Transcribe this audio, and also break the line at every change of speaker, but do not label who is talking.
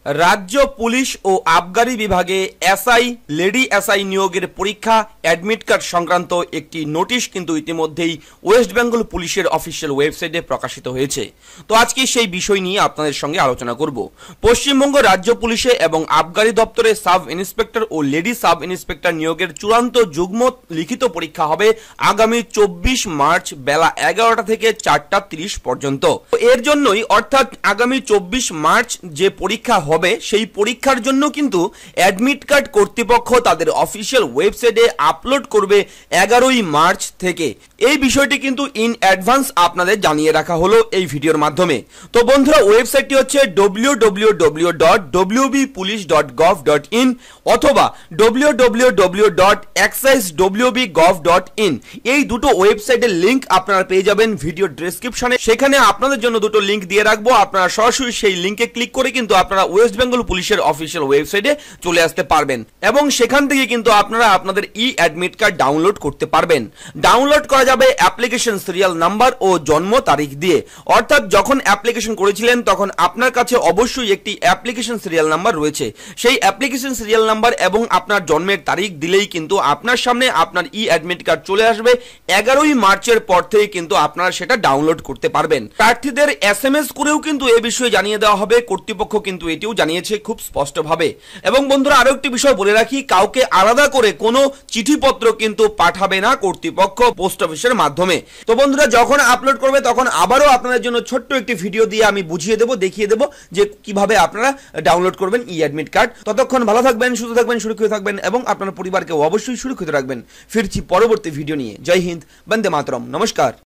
राज्य पुलिस और आबगारी विभागे एसआई लेडी एसआई नियोगेर परीक्षा एडमिट कार्ड संक्रांत एक नोटिस किन्तु इतिमध्येई वेस्ट बेंगल पुलिसेर अफिशियल वेबसाइटे प्रकाशित हয়েছে। तो आज के सेई विषय निये आपनादेर संगे आलोचना करब। पश्चिमबंग राज्य पुलिशे एवं आबगारी दफ्तरे सब इन्सपेक्टर और लेडी सब इन्सपेक्टर नियोगेर चूड़ान्त जुग्म लिखित परीक्षा होबे आगामी 24 मार्च बेला 11टा থেকে 4টা 30 पर्यन्त। एर जन्यई अर्थात आगामी 24 मार्च जे परीक्षा होबे सेई परीक्षार जन्य किन्तु एडमिट कार्ड कर्तृपक्ष तादेर अफिशियल वेबसाइटे आपलोड करबे 11 मार्च थेके। এই বিষয়টি কিন্তু ইন অ্যাডভান্স আপনাদের জানিয়ে রাখা হলো এই ভিডিওর মাধ্যমে। তো বন্ধুরা, ওয়েবসাইটটি হচ্ছে www.wbpolice.gov.in অথবা www.excisewb.gov.in। এই দুটো ওয়েবসাইটের লিংক আপনারা পেয়ে যাবেন ভিডিও ডেসক্রিপশনে। সেখানে আপনাদের জন্য দুটো লিংক দিয়ে রাখবো, আপনারা সরাসরি সেই লিংকে ক্লিক করে কিন্তু আপনারা ওয়েস্ট বেঙ্গল পুলিশের অফিশিয়াল ওয়েবসাইটে চলে আসতে পারবেন এবং সেখান থেকে কিন্তু আপনারা আপনাদের ই অ্যাডমিট কার্ড ডাউনলোড করতে পারবেন। ডাউনলোড করা যাবে অ্যাপ্লিকেশন সিরিয়াল নাম্বার ও জন্ম তারিখ দিয়ে। অর্থাৎ যখন অ্যাপ্লিকেশন করেছিলেন তখন আপনার কাছে অবশ্যই একটি অ্যাপ্লিকেশন সিরিয়াল নাম্বার রয়েছে। সেই অ্যাপ্লিকেশন সিরিয়াল নাম্বার এবং আপনার জন্মের তারিখ দিলেই কিন্তু আপনার সামনে আপনার ই অ্যাডমিট কার্ড চলে আসবে। 11 মার্চের পর থেকে কিন্তু আপনারা সেটা ডাউনলোড করতে পারবেন। প্রার্থীদের এসএমএস করেও কিন্তু এই বিষয়ে জানিয়ে দেওয়া হবে, কর্তৃপক্ষ কিন্তু এটিও জানিয়েছে খুব স্পষ্টভাবে। এবং বন্ধুরা, আরো একটি বিষয় বলে রাখি, কাউকে আলাদা করে কোনো চিঠিপত্র কিন্তু পাঠাবে না কর্তৃপক্ষ পোস্ট অফিসের মাধ্যমে। তো বন্ধুরা, যখন আপলোড করবে তখন আবারও আপনাদের জন্য ছোট্ট একটি ভিডিও দিয়ে আমি বুঝিয়ে দেব, দেখিয়ে দেব যে কিভাবে আপনারা ডাউনলোড করবেন ই অ্যাডমিট কার্ড। ততক্ষণ ভালো থাকবেন, সুস্থ থাকবেন, সুরক্ষিত থাকবেন এবং আপনার পরিবারকে অবশ্যই সুরক্ষিত রাখবেন। ফিরছি পরবর্তী ভিডিও নিয়ে। জয় হিন্দ, বন্দে মাতরম, নমস্কার।